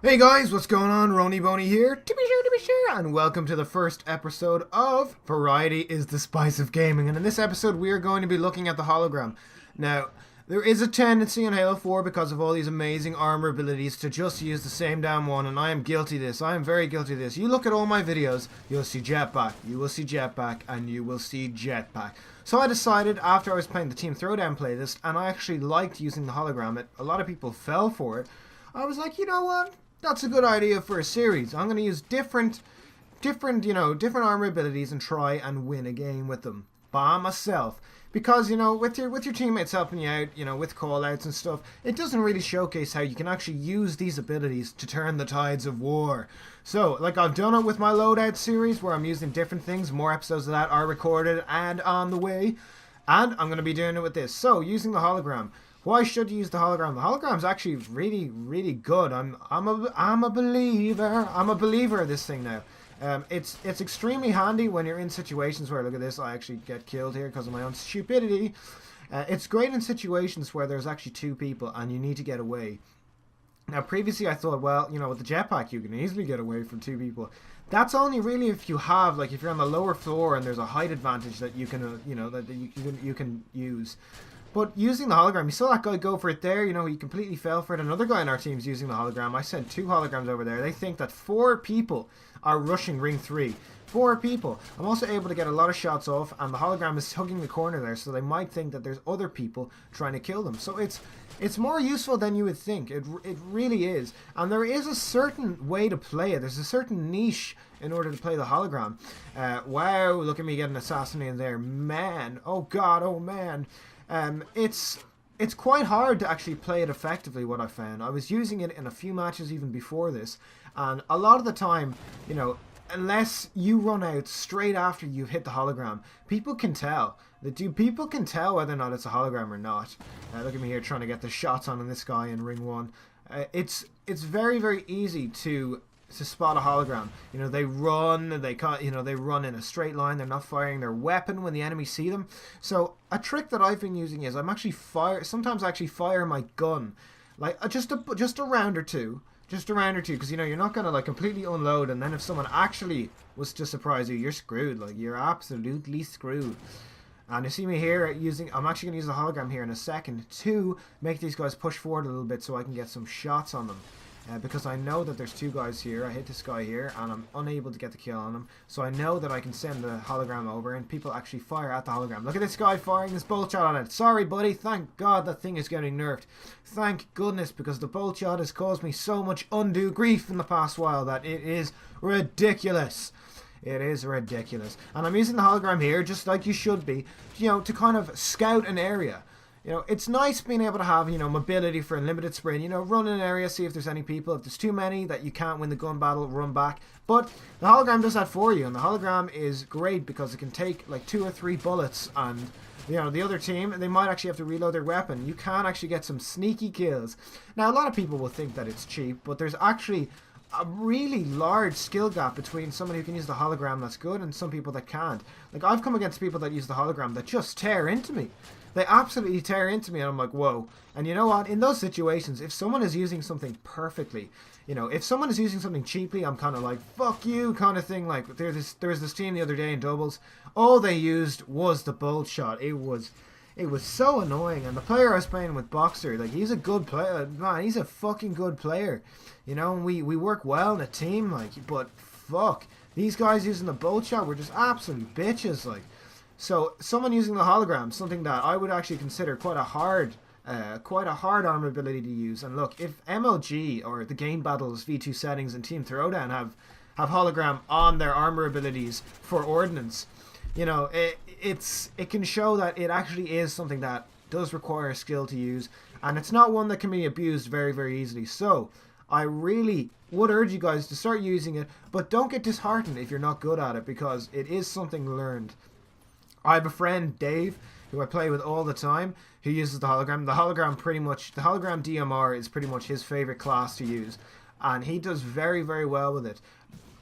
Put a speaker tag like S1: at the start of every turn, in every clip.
S1: Hey guys, what's going on? Rony Boney here, to be sure, and welcome to the first episode of Variety is the Spice of Gaming. And in this episode, we are going to be looking at the hologram. Now, there is a tendency in Halo 4, because of all these amazing armor abilities, to just use the same damn one, and I am guilty of this. I am very guilty of this. You look at all my videos, you'll see jetpack, you will see jetpack, and you will see jetpack. So I decided, after I was playing the Team Throwdown playlist, and I actually liked using the hologram, a lot of people fell for it, I was like, you know what? That's a good idea for a series. I'm going to use different armor abilities and try and win a game with them by myself. Because, with your teammates helping you out, with callouts and stuff, it doesn't really showcase how you can actually use these abilities to turn the tides of war. So, like I've done it with my loadout series, where I'm using different things. More episodes of that are recorded and on the way. And I'm going to be doing it with this. So, using the hologram. Why should you use the hologram? The hologram's actually really, really good. I'm a believer. I'm a believer of this thing now. It's extremely handy when you're in situations where, look at this, I actually get killed here because of my own stupidity. It's great in situations where there's actually two people and you need to get away. Now, previously I thought, well, with the jetpack you can easily get away from two people. That's only really if you have, like, if you're on the lower floor and there's a height advantage that you can, you can use. But using the hologram, you saw that guy go for it there, he completely fell for it. Another guy in our team's using the hologram. I sent 2 holograms over there. They think that 4 people are rushing ring 3. 4 people. I'm also able to get a lot of shots off, and the hologram is hugging the corner there, so they might think that there's other people trying to kill them. So it's more useful than you would think. It really is. And there is a certain way to play it. There's a certain niche in order to play the hologram. Wow, look at me getting assassinated there. Man. Oh god, oh man. It's quite hard to actually play it effectively, what I found. I was using it in a few matches even before this, and a lot of the time, unless you run out straight after you've hit the hologram, people can tell. People can tell whether or not it's a hologram or not. Look at me here trying to get the shots on this guy in ring 1. It's very, very easy to spot a hologram. They run, they run in a straight line. They're not firing their weapon when the enemy see them. So a trick that I've been using is I'm actually sometimes I actually fire my gun, like just a round or two, because you're not gonna like completely unload, and then if someone actually was to surprise you, you're screwed. Like, you're absolutely screwed. And you see me here I'm actually going to use the hologram here in a second to make these guys push forward a little bit so I can get some shots on them. Because I know that there's 2 guys here. I hit this guy here and I'm unable to get the kill on him. So I know that I can send the hologram over and people actually fire at the hologram. Look at this guy firing his bolt shot on it. Sorry, buddy. Thank God that thing is getting nerfed. Thank goodness, because the bolt shot has caused me so much undue grief in the past while that it is ridiculous. It is ridiculous. And I'm using the hologram here, just like you should be, to kind of scout an area. It's nice being able to have, mobility for a limited sprint, run in an area, see if there's any people. If there's too many that you can't win the gun battle, run back. But the hologram does that for you, and the hologram is great because it can take like 2 or 3 bullets, and the other team, they might actually have to reload their weapon. You can actually get some sneaky kills. Now, a lot of people will think that it's cheap, but there's actually a really large skill gap between someone who can use the hologram that's good and some people that can't. Like, I've come against people that use the hologram that just tear into me. They absolutely tear into me, and I'm like, whoa. And you know what? In those situations, if someone is using something perfectly, if someone is using something cheaply, I'm kind of like, fuck you, kind of thing. Like, there was this team the other day in doubles. All they used was the bolt shot. It was so annoying. And the player I was playing with, Boxer, like, he's a good player. Man, he's a fucking good player. And we work well in a team, like, but fuck. These guys using the bolt shot were just absolute bitches, like. So, someone using the hologram, something that I would actually consider quite a hard armor ability to use. And look, if MLG or the Game Battles V2 settings and Team Throwdown have hologram on their armor abilities for Ordnance, it can show that it actually is something that does require skill to use, and it's not one that can be abused very, very easily. So, I really would urge you guys to start using it, but don't get disheartened if you're not good at it, because it is something learned. I have a friend, Dave, who I play with all the time, who uses the hologram. The hologram DMR is pretty much his favorite class to use, and he does very, very well with it.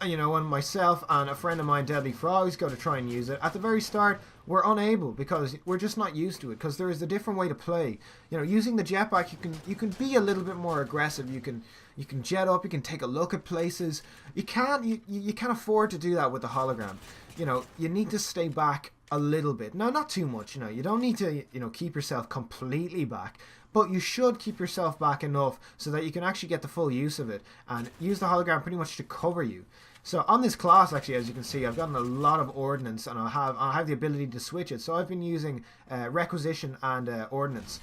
S1: When myself and a friend of mine, Deadly Frogs, go to try and use it, at the very start, we're unable because we're just not used to it, because there is a different way to play. You know, using the jetpack, you can be a little bit more aggressive. You can jet up, you can take a look at places. You can't afford to do that with the hologram. You know, you need to stay back a little bit. No, not too much. You know, you don't need to, you know, keep yourself completely back, but you should keep yourself back enough so that you can actually get the full use of it and use the hologram pretty much to cover you. So on this class, actually, as you can see, I've gotten a lot of ordnance, and I have the ability to switch it. So I've been using requisition and ordnance,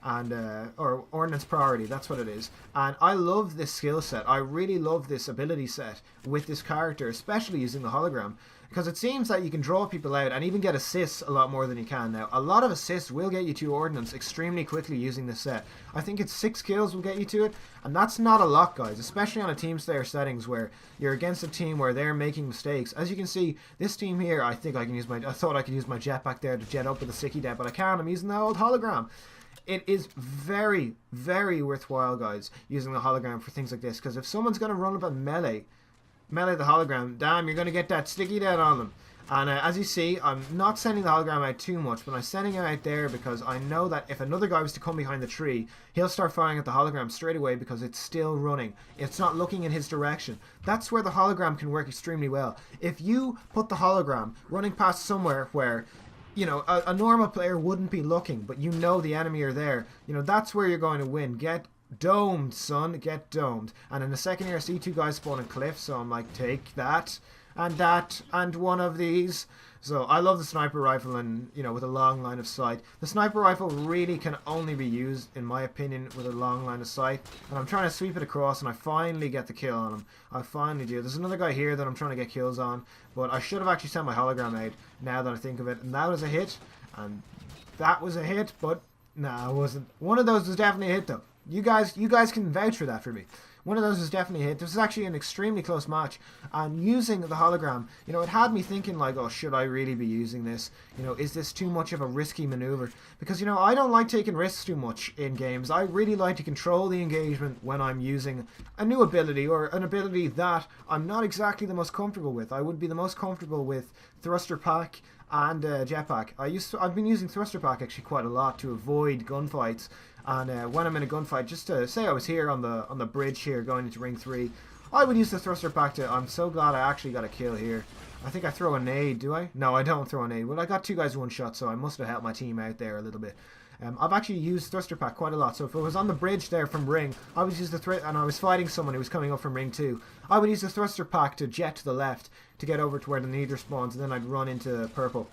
S1: and or ordnance priority. That's what it is. And I love this skill set. I really love this ability set with this character, especially using the hologram, because it seems that you can draw people out and even get assists a lot more than you can now. A lot of assists will get you to ordnance extremely quickly using this set. I think it's 6 kills will get you to it, and that's not a lot, guys, especially on a team slayer settings where you're against a team where they're making mistakes. As you can see, this team here, I thought I could use my jetpack there to jet up with a sticky debt, but I can't. I'm using the old hologram. It is very, very worthwhile, guys, using the hologram for things like this, because if someone's going to run up and melee the hologram, damn, you're going to get that sticky dead on them. And as you see, I'm not sending the hologram out too much, but I'm sending it out there because I know that if another guy was to come behind the tree, he'll start firing at the hologram straight away because it's still running. It's not looking in his direction. That's where the hologram can work extremely well. If you put the hologram running past somewhere where, you know, a normal player wouldn't be looking, but you know the enemy are there, you know, that's where you're going to win. Get domed, son, get domed. And in a second here, I see 2 guys spawning cliffs, so I'm like, take that and one of these. So I love the sniper rifle, and you know, with a long line of sight. The sniper rifle really can only be used, in my opinion, with a long line of sight. And I'm trying to sweep it across, and I finally get the kill on him. I finally do. There's another guy here that I'm trying to get kills on, but I should have actually sent my hologram out now that I think of it. And that was a hit, and that was a hit, but nah, it wasn't. One of those was definitely a hit though. You guys can vouch for that for me. One of those was definitely a hit. This is actually an extremely close match, and using the hologram, you know, it had me thinking like, oh, should I really be using this? You know, is this too much of a risky maneuver? Because, you know, I don't like taking risks too much in games. I really like to control the engagement when I'm using a new ability, or an ability that I'm not exactly the most comfortable with. I would be the most comfortable with thruster pack and jetpack. I've been using thruster pack actually quite a lot to avoid gunfights. And when I'm in a gunfight, just to say I was here on the bridge here going into ring 3, I would use the thruster pack to. I'm so glad I actually got a kill here. I think I throw a nade, do I? No, I don't throw a nade. Well, I got 2 guys one shot, so I must have helped my team out there a little bit. I've actually used thruster pack quite a lot. So if it was on the bridge there from ring, I would use and I was fighting someone who was coming up from ring 2, I would use the thruster pack to jet to the left to get over to where the neither spawns, and then I'd run into purple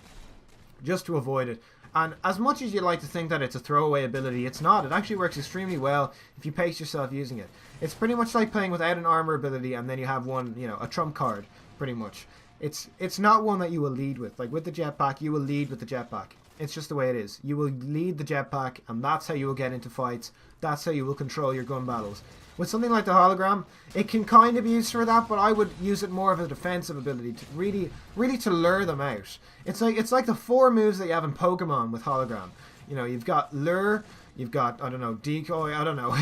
S1: just to avoid it. And as much as you like to think that it's a throwaway ability, it's not. It actually works extremely well if you pace yourself using it. It's pretty much like playing without an armor ability and then you have one, you know, a trump card, pretty much. It's not one that you will lead with. Like with the jetpack, you will lead with the jetpack. It's just the way it is. You will lead the jetpack, and that's how you will get into fights. That's how you will control your gun battles. With something like the hologram, it can kind of be used for that, but I would use it more of a defensive ability to really to lure them out. It's like the 4 moves that you have in Pokemon with hologram. You know, you've got lure, you've got, I don't know, decoy, I don't know.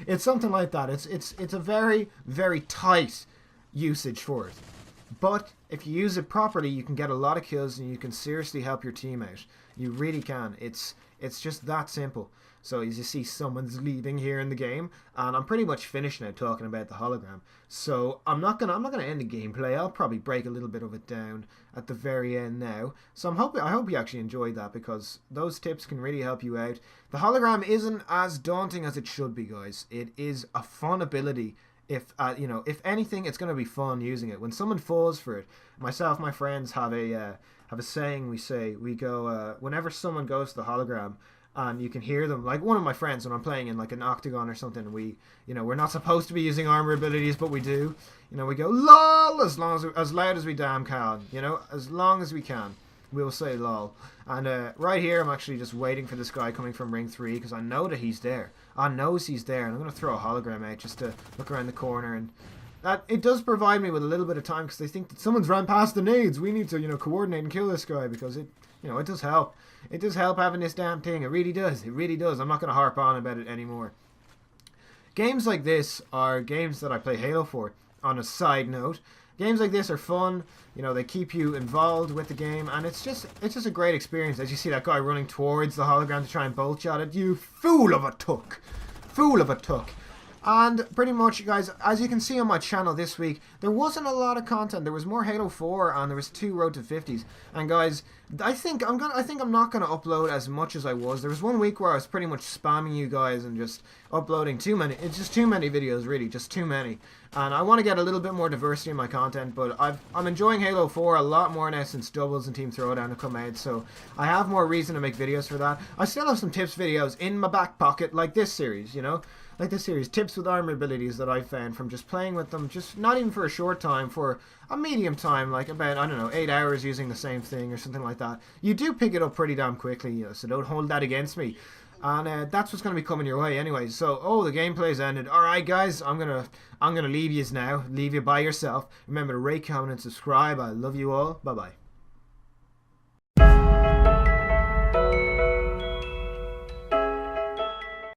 S1: It's something like that. It's a very, very tight usage for it. But if you use it properly, you can get a lot of kills and you can seriously help your team out. You really can. It's just that simple. So as you see, someone's leaving here in the game, and I'm pretty much finished now talking about the hologram. So I'm not gonna end the gameplay. I'll probably break a little bit of it down at the very end now. So I hope you actually enjoyed that, because those tips can really help you out. The hologram isn't as daunting as it should be, guys. It is a fun ability. If you know, if anything, it's gonna be fun using it. When someone falls for it, myself, my friends have a saying. We go whenever someone goes to the hologram, and you can hear them, like one of my friends, when I'm playing in like an octagon or something, we're not supposed to be using armor abilities, but we do. You know, we go lol as loud as we damn can. You know, as long as we can, we'll say lol. And right here, I'm actually just waiting for this guy coming from ring 3, because I know that he's there. I know he's there, and I'm gonna throw a hologram out just to look around the corner, and that it does provide me with a little bit of time, because they think that someone's ran past the nades. We need to, you know, coordinate and kill this guy, because it does help. It does help having this damn thing. It really does. It really does. I'm not going to harp on about it anymore. Games like this are games that I play Halo for. On a side note, games like this are fun. You know, they keep you involved with the game, and it's just a great experience. As you see that guy running towards the hologram to try and bolt shot it, you fool of a tuck, fool of a tuck. And pretty much, guys, as you can see on my channel this week, there wasn't a lot of content. There was more Halo 4 and there was 2 Road to 50s. And guys, I think I'm not gonna upload as much as I was. There was one week where I was pretty much spamming you guys and just uploading too many. It's just too many videos, really, just too many. And I want to get a little bit more diversity in my content, but I'm enjoying Halo 4 a lot more now since Doubles and Team Throwdown have come out, so I have more reason to make videos for that. I still have some tips videos in my back pocket, like this series, you know? Like this series, tips with armor abilities that I found from just playing with them, just not even for a short time, for a medium time, like about, I don't know, 8 hours using the same thing or something like that. You do pick it up pretty damn quickly, you know, so don't hold that against me. And that's what's going to be coming your way anyway. So, oh, the gameplay's ended. Alright guys, I'm gonna leave yous now, leave you by yourself. Remember to rate, comment, and subscribe. I love you all. Bye-bye.